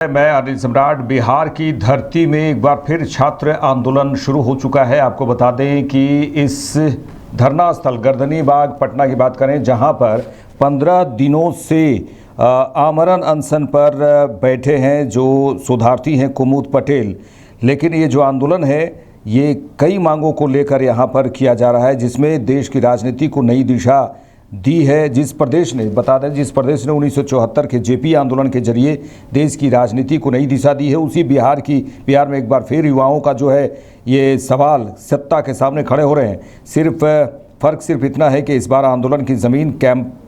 मैं अनिल सम्राट। बिहार की धरती में एक बार फिर छात्र आंदोलन शुरू हो चुका है। आपको बता दें कि इस धरना स्थल गर्दनी बाग पटना की बात करें, जहां पर 15 दिनों से आमरण अनशन पर बैठे हैं जो शोधार्थी हैं कुमुद पटेल। लेकिन ये जो आंदोलन है ये कई मांगों को लेकर यहाँ पर किया जा रहा है, जिसमें देश की राजनीति को नई दिशा दी है। जिस प्रदेश ने 1974 के जेपी आंदोलन के जरिए देश की राजनीति को नई दिशा दी है, उसी बिहार में एक बार फिर युवाओं का जो है ये सवाल सत्ता के सामने खड़े हो रहे हैं। फ़र्क सिर्फ इतना है कि इस बार आंदोलन की ज़मीन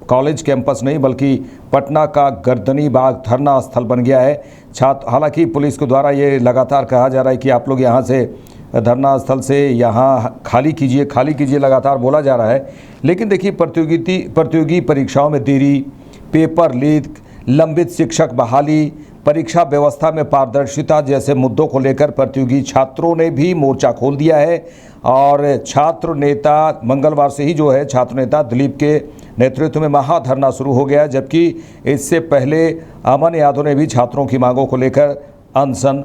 कॉलेज कैंपस नहीं बल्कि पटना का गर्दनी बाग धरना स्थल बन गया है। हालांकि पुलिस के द्वारा ये लगातार कहा जा रहा है कि आप लोग यहाँ से धरना स्थल से यहाँ खाली कीजिए लगातार बोला जा रहा है। लेकिन देखिए, प्रतियोगी परीक्षाओं में देरी, पेपर लीक, लंबित शिक्षक बहाली, परीक्षा व्यवस्था में पारदर्शिता जैसे मुद्दों को लेकर प्रतियोगी छात्रों ने भी मोर्चा खोल दिया है। और छात्र नेता मंगलवार से ही जो है छात्र नेता दिलीप के नेतृत्व में महाधरना शुरू हो गया, जबकि इससे पहले अमन यादव ने भी छात्रों की मांगों को लेकर अनशन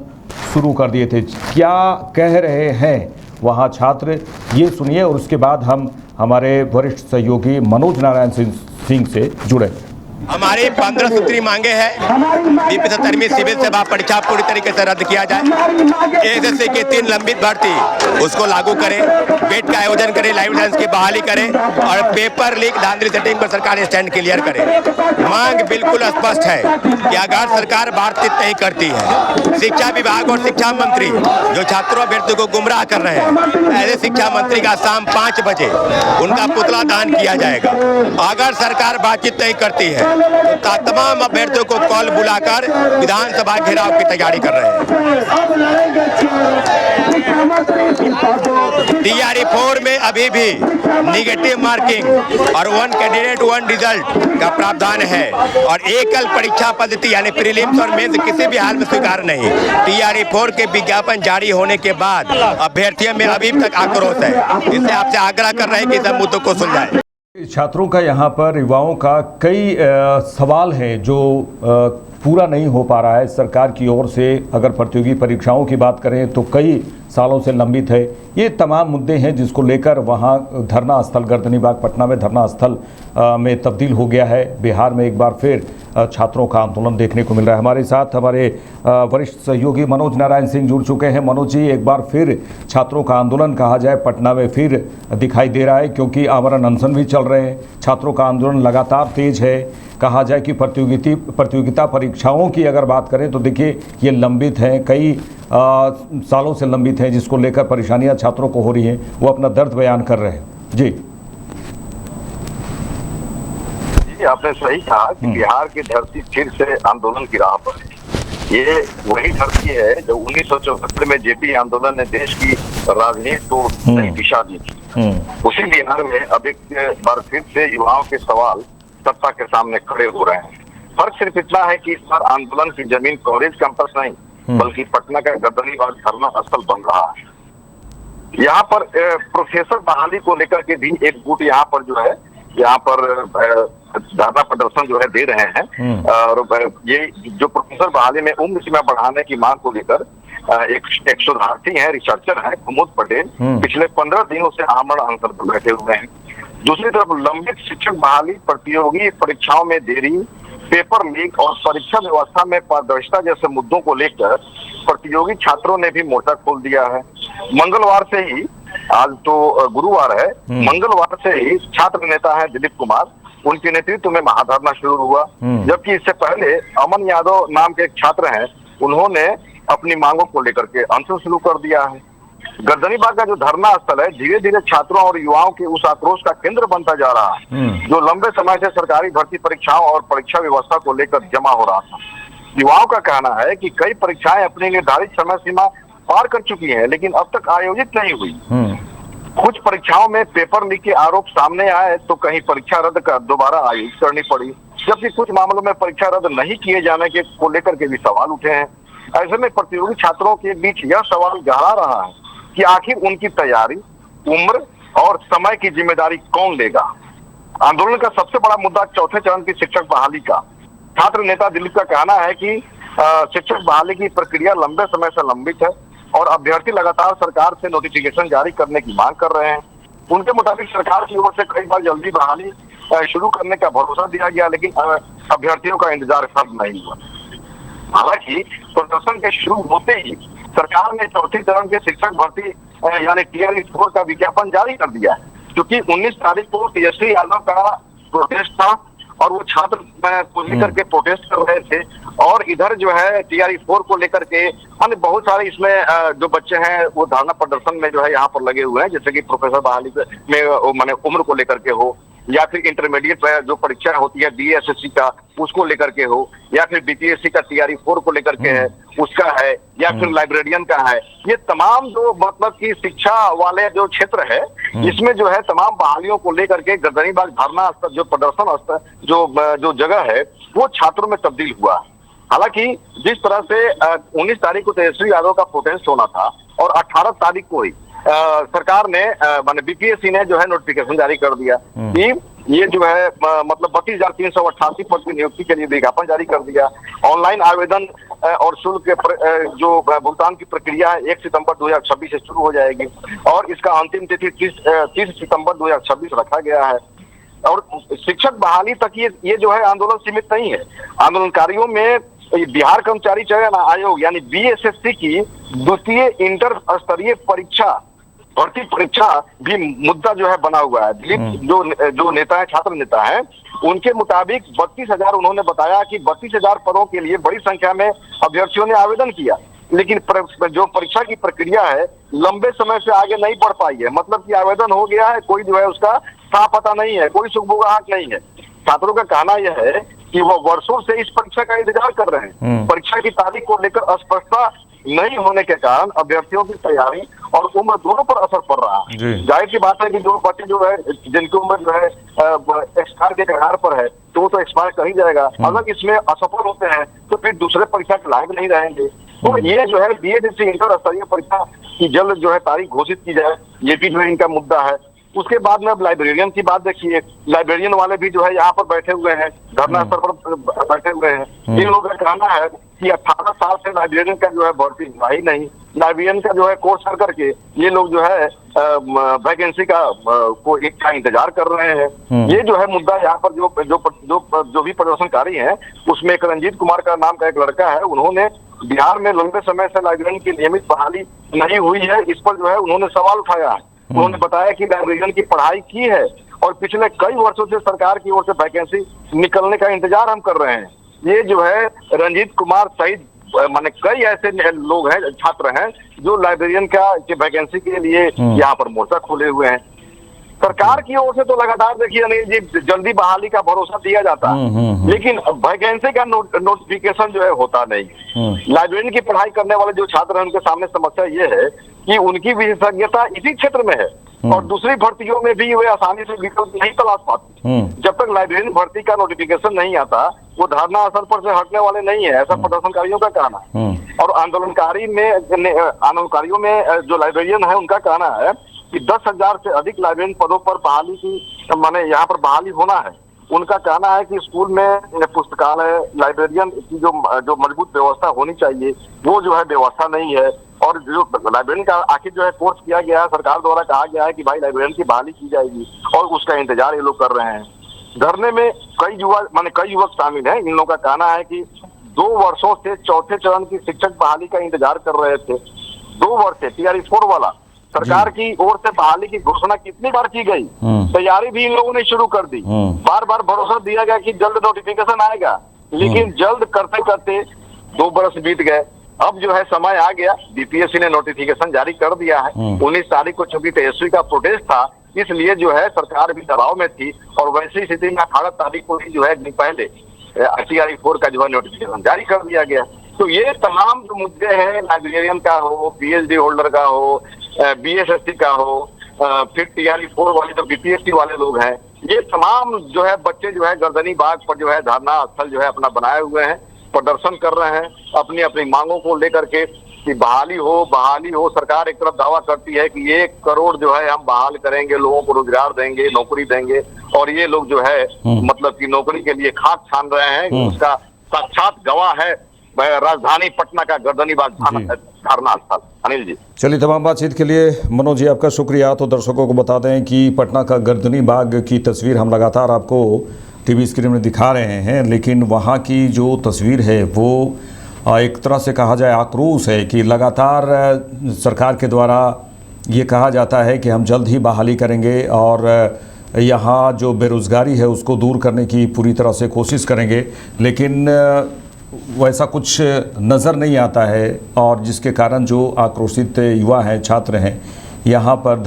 शुरू कर दिए थे। क्या कह रहे हैं वहाँ छात्र, ये सुनिए और उसके बाद हम हमारे वरिष्ठ सहयोगी मनोज नारायण सिंह से जुड़े। हमारी 15 सूत्री मांगे हैं। 75वीं सिविल सेवा परीक्षा पूरी तरीके से रद्द किया जाए। एसएससी की 3 लंबित भर्ती उसको लागू करें, बेट का आयोजन करें, लाइव डांस की बहाली करें और पेपर लीक धांधली सेटिंग पर सरकार स्टैंड क्लियर करे। मांग बिल्कुल स्पष्ट है कि अगर सरकार बातचीत नहीं करती है, शिक्षा विभाग और शिक्षा मंत्री जो छात्रों अभ्यर्थियों को गुमराह कर रहे हैं, ऐसे शिक्षा मंत्री का शाम 5 बजे उनका पुतला दान किया जाएगा। अगर सरकार बातचीत नहीं करती है तो तमाम अभ्यर्थियों को कॉल बुलाकर विधानसभा घेराव की तैयारी कर रहे हैं। टीआरई 4 में अभी भी निगेटिव मार्किंग और 1 कैंडिडेट 1 रिजल्ट का प्रावधान है और एकल परीक्षा पद्धति यानी प्रीलिम्स और मेंस किसी भी हाल में स्वीकार नहीं। टीआरई 4 के विज्ञापन जारी होने के बाद अभ्यर्थियों में अभी तक आक्रोश है। इससे आपसे आग्रह कर रहे हैं कि सब मुद्दों को सुलझाएं। छात्रों का यहाँ पर युवाओं का कई सवाल हैं जो पूरा नहीं हो पा रहा है सरकार की ओर से। अगर प्रतियोगी परीक्षाओं की बात करें तो कई सालों से लंबित है। ये तमाम मुद्दे हैं जिसको लेकर वहाँ धरना स्थल गर्दनी बाग पटना में धरना स्थल में तब्दील हो गया है। बिहार में एक बार फिर छात्रों का आंदोलन देखने को मिल रहा है। हमारे साथ हमारे वरिष्ठ सहयोगी मनोज नारायण सिंह जुड़ चुके हैं। मनोज जी, एक बार फिर छात्रों का आंदोलन कहा जाए पटना में फिर दिखाई दे रहा है, क्योंकि आमरण अनशन भी चल रहे हैं। छात्रों का आंदोलन लगातार तेज है। कहा जाए कि प्रतियोगिता परीक्षाओं की अगर बात करें तो देखिए ये लंबित हैं, कई सालों से लंबित हैं, जिसको लेकर परेशानियां छात्रों को हो रही हैं। वो अपना दर्द बयान कर रहे हैं। जी आपने सही कहा कि बिहार की धरती फिर से आंदोलन की राह पर है। ये वही धरती है जो 1974 में जेपी आंदोलन ने देश की राजनीति को नई दिशा दी थी। उसी बिहार में अब एक बार फिर से युवाओं के सवाल सत्ता के सामने खड़े हो रहे हैं। फर्क सिर्फ इतना है कि इस बार आंदोलन की जमीन कॉलेज कैंपस नहीं बल्कि पटना का गर्दनी बाग धरना स्थल बन रहा है। यहाँ पर प्रोफेसर बहाली को लेकर के भी एक गुट यहाँ पर जो है यहाँ पर धरना प्रदर्शन जो है दे रहे हैं। और ये जो प्रोफेसर बहाली में उम्र सीमा बढ़ाने की मांग को लेकर एक शोधार्थी है, रिसर्चर है कुमुद पटेल, पिछले 15 दिनों से आमरण अनशन पर बैठे हुए हैं। दूसरी तरफ लंबित शिक्षक बहाली, प्रतियोगी परीक्षाओं में देरी, पेपर लीक और परीक्षा व्यवस्था में पारदर्शिता जैसे मुद्दों को लेकर प्रतियोगी छात्रों ने भी मोर्चा खोल दिया है। मंगलवार से ही, आज तो गुरुवार है, मंगलवार से ही छात्र नेता है दिलीप कुमार, उनके नेतृत्व में महाधरना शुरू हुआ। जबकि इससे पहले अमन यादव नाम के एक छात्र हैं, उन्होंने अपनी मांगों को लेकर के अनशन शुरू कर दिया है। गर्दनी बाग का जो धरना स्थल है धीरे धीरे छात्रों और युवाओं के उस आक्रोश का केंद्र बनता जा रहा है जो लंबे समय से सरकारी भर्ती परीक्षाओं और परीक्षा व्यवस्था को लेकर जमा हो रहा था। युवाओं का कहना है कि कई परीक्षाएं अपनी निर्धारित समय सीमा पार कर चुकी हैं लेकिन अब तक आयोजित नहीं हुई। कुछ परीक्षाओं में पेपर लीक के आरोप सामने आए तो कहीं परीक्षा रद्द कर दोबारा आयोजित करनी पड़ी, जबकि कुछ मामलों में परीक्षा रद्द नहीं किए जाने के को लेकर के भी सवाल उठे हैं। ऐसे में प्रतियोगी छात्रों के बीच यह सवाल गहरा रहा है कि आखिर उनकी तैयारी, उम्र और समय की जिम्मेदारी कौन लेगा। आंदोलन का सबसे बड़ा मुद्दा चौथे चरण की शिक्षक बहाली का। छात्र नेता दिलीप का कहना है कि शिक्षक बहाली की प्रक्रिया लंबे समय से लंबित है और अभ्यर्थी लगातार सरकार से नोटिफिकेशन जारी करने की मांग कर रहे हैं। उनके मुताबिक सरकार की ओर से कई बार जल्दी बहाली शुरू करने का भरोसा दिया गया, लेकिन अभ्यर्थियों का इंतजार खत्म नहीं हुआ। हालांकि प्रदर्शन के शुरू होते ही सरकार ने चौथे चरण के शिक्षक भर्ती यानी टीआरई 4 का विज्ञापन जारी कर दिया है, क्योंकि 19 तारीख को तेजस्वी यादव का प्रोटेस्ट था और वो छात्र को लेकर के प्रोटेस्ट कर रहे थे, और इधर जो है टीआरई 4 को लेकर के अन्य बहुत सारे इसमें जो बच्चे हैं वो धरना प्रदर्शन में जो है यहाँ पर लगे हुए हैं, जैसे कि प्रोफेसर बहाली में माने उम्र को लेकर के हो, या फिर इंटरमीडिएट जो परीक्षा होती है बीएसएससी का उसको लेकर के हो, या फिर बीपीएससी का टीआरई 4 को लेकर के है उसका है, या फिर लाइब्रेरियन का है। ये तमाम जो मतलब की शिक्षा वाले जो क्षेत्र है इसमें जो है तमाम बहालियों को लेकर के गर्दनीबाग धरना स्थल जो प्रदर्शन स्थल जो जगह है वो छात्रों में तब्दील हुआ। हालांकि जिस तरह से 19 तारीख को तेजस्वी यादव का प्रोटेस्ट होना था और 18 तारीख को ही सरकार ने माने बीपीएससी ने जो है नोटिफिकेशन जारी कर दिया कि ये जो है मतलब 32,388 पद की नियुक्ति के लिए विज्ञापन जारी कर दिया। ऑनलाइन आवेदन और शुल्क जो भुगतान की प्रक्रिया है 1 सितंबर 2026 से शुरू हो जाएगी और इसका अंतिम तिथि 30 सितंबर 2026 रखा गया है। और शिक्षक बहाली तक ये जो है आंदोलन सीमित नहीं है। आंदोलनकारियों में बिहार कर्मचारी चयन आयोग यानी बीएसएससी की द्वितीय इंटर स्तरीय परीक्षा भर्ती परीक्षा भी मुद्दा जो है बना हुआ है। दिलीप जो नेता है छात्र नेता है उनके मुताबिक 32,000 उन्होंने बताया कि 32,000 पदों के लिए बड़ी संख्या में अभ्यर्थियों ने आवेदन किया, लेकिन जो परीक्षा की प्रक्रिया है लंबे समय से आगे नहीं बढ़ पाई है। मतलब कि आवेदन हो गया है, कोई जो है उसका साफ पता नहीं है, कोई सुगबुगाहट नहीं है। छात्रों का कहना यह है कि वो वर्षों से इस परीक्षा का इंतजार कर रहे हैं। परीक्षा की तारीख को लेकर अस्पष्टता नहीं होने के कारण अभ्यर्थियों की तैयारी और उम्र दोनों पर असर पड़ रहा है। जाहिर सी बात है कि जो बच्चे जो है जिनकी उम्र जो है एक्सपायर के कगार पर है तो वो तो एक्सपायर कर ही जाएगा। अगर इसमें असफल होते हैं तो फिर दूसरे परीक्षा के लायक नहीं रहेंगे। तो ये जो है बीएसएससी इंटर स्तरीय परीक्षा की जल्द जो है तारीख घोषित की जाए, ये भी जो है इनका मुद्दा है। उसके बाद में अब लाइब्रेरियन की बात देखिए, लाइब्रेरियन वाले भी जो है यहाँ पर बैठे हुए हैं, धरना स्थल पर बैठे हुए हैं। इन लोगों का कहना है कि 18 साल से लाइब्रेरियन का जो है भर्ती हुआ ही नहीं। लाइब्रेरियन का जो है कोर्स कर करके ये लोग जो है वैकेंसी का इंतजार कर रहे हैं। ये जो है मुद्दा यहाँ पर जो भी प्रदर्शनकारी हैं उसमें एक रंजीत कुमार का नाम का एक लड़का है, उन्होंने बिहार में लंबे समय से लाइब्रेरियन की नियमित बहाली नहीं हुई है, इस पर जो है उन्होंने सवाल उठाया है। उन्होंने बताया कि लाइब्रेरियन की पढ़ाई की है और पिछले कई वर्षों से सरकार की ओर से वैकेंसी निकलने का इंतजार हम कर रहे हैं। ये जो है रंजीत कुमार सहित माने कई ऐसे लोग हैं, छात्र हैं जो लाइब्रेरियन के वैकेंसी के लिए यहाँ पर मोर्चा खोले हुए हैं। सरकार की ओर से तो लगातार देखिए अनिल जी जल्दी बहाली का भरोसा दिया जाता है, लेकिन वैकेंसी का नोटिफिकेशन जो है होता नहीं। लाइब्रेरियन की पढ़ाई करने वाले जो छात्र हैं उनके सामने समस्या ये है कि उनकी विशेषज्ञता इसी क्षेत्र में है और दूसरी भर्तियों में भी वे आसानी से विकल्प नहीं तलाश पाते। जब तक लाइब्रेरियन भर्ती का नोटिफिकेशन नहीं आता वो धरना स्थल पर से हटने वाले नहीं है, ऐसा प्रदर्शनकारियों का कहना है। और आंदोलनकारियों में जो लाइब्रेरियन है उनका कहना है कि 10,000 से अधिक लाइब्रेरियन पदों पर बहाली की माने यहाँ पर बहाली होना है। उनका कहना है कि स्कूल में पुस्तकालय लाइब्रेरियन की जो मजबूत व्यवस्था होनी चाहिए वो जो है व्यवस्था नहीं है। और जो लाइब्रेरियन का आखिर जो है कोर्स किया गया है, सरकार द्वारा कहा गया है कि भाई लाइब्रेरियन की बहाली की जाएगी और उसका इंतजार ये लोग कर रहे हैं। धरने में कई युवक शामिल हैं। इन लोगों का कहना है कि 2 वर्षों से चौथे चरण की शिक्षक बहाली का इंतजार कर रहे थे। 2 वर्ष से टीआरई 4 वाला सरकार की ओर से बहाली की घोषणा कितनी बार की गई, तैयारी भी इन लोगों ने शुरू कर दी। बार बार भरोसा दिया गया कि जल्द नोटिफिकेशन आएगा, लेकिन जल्द करते करते 2 बरस बीत गए। अब जो है समय आ गया, बीपीएससी ने नोटिफिकेशन जारी कर दिया है। 19 तारीख को चूंकि तेजस्वी का प्रोटेस्ट था इसलिए जो है सरकार भी दबाव में थी और वैसी स्थिति में 18 तारीख को ही जो है पहले टीआरई 4 का जो है नोटिफिकेशन जारी कर दिया गया। तो ये तमाम जो मुद्दे हैं लाइब्रेरियन का हो, पीएचडी होल्डर का हो, बीएसएससी का हो, फिर टीआरई 4 वाले जो बीपीएससी वाले लोग हैं, ये तमाम जो है बच्चे जो है गर्दनी बाग पर जो है धरना स्थल जो है अपना बनाए हुए हैं, प्रदर्शन कर रहे हैं अपनी अपनी मांगों को लेकर के कि बहाली हो। सरकार एक तरफ दावा करती है कि 1 करोड़ जो है हम बहाल करेंगे, लोगों को रोजगार देंगे, नौकरी देंगे, और ये लोग जो है मतलब कि नौकरी के लिए खाक छान रहे हैं। उसका साक्षात गवाह है राजधानी पटना का गर्दनीबाग धरना स्थल। अनिल जी, चलिए, तमाम बातचीत के लिए मनोज जी आपका शुक्रिया। तो दर्शकों को बता दें कि पटना का गर्दनी बाग की तस्वीर हम लगातार आपको टीवी स्क्रीन में दिखा रहे हैं, लेकिन वहाँ की जो तस्वीर है वो एक तरह से कहा जाए आक्रोश है कि लगातार सरकार के द्वारा ये कहा जाता है कि हम जल्द ही बहाली करेंगे और यहाँ जो बेरोज़गारी है उसको दूर करने की पूरी तरह से कोशिश करेंगे, लेकिन वैसा कुछ नज़र नहीं आता है। और जिसके कारण जो आक्रोशित युवा हैं, छात्र हैं, यहाँ पर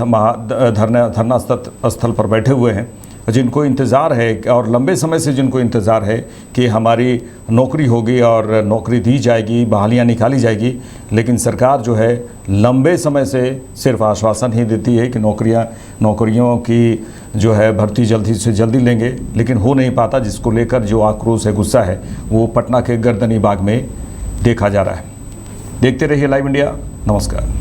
धरना स्थल पर बैठे हुए हैं, जिनको इंतज़ार है और लंबे समय से जिनको इंतज़ार है कि हमारी नौकरी होगी और नौकरी दी जाएगी, बहालियाँ निकाली जाएगी, लेकिन सरकार जो है लंबे समय से सिर्फ आश्वासन ही देती है कि नौकरियों की जो है भर्ती जल्दी से जल्दी लेंगे, लेकिन हो नहीं पाता, जिसको लेकर जो आक्रोश है, गुस्सा है, वो पटना के गर्दनी बाग में देखा जा रहा है। देखते रहिए लाइव इंडिया। नमस्कार।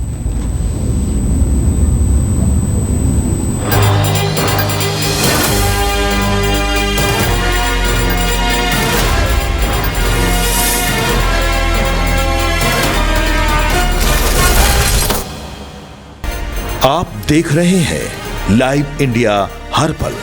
आप देख रहे हैं लाइव इंडिया हर पल।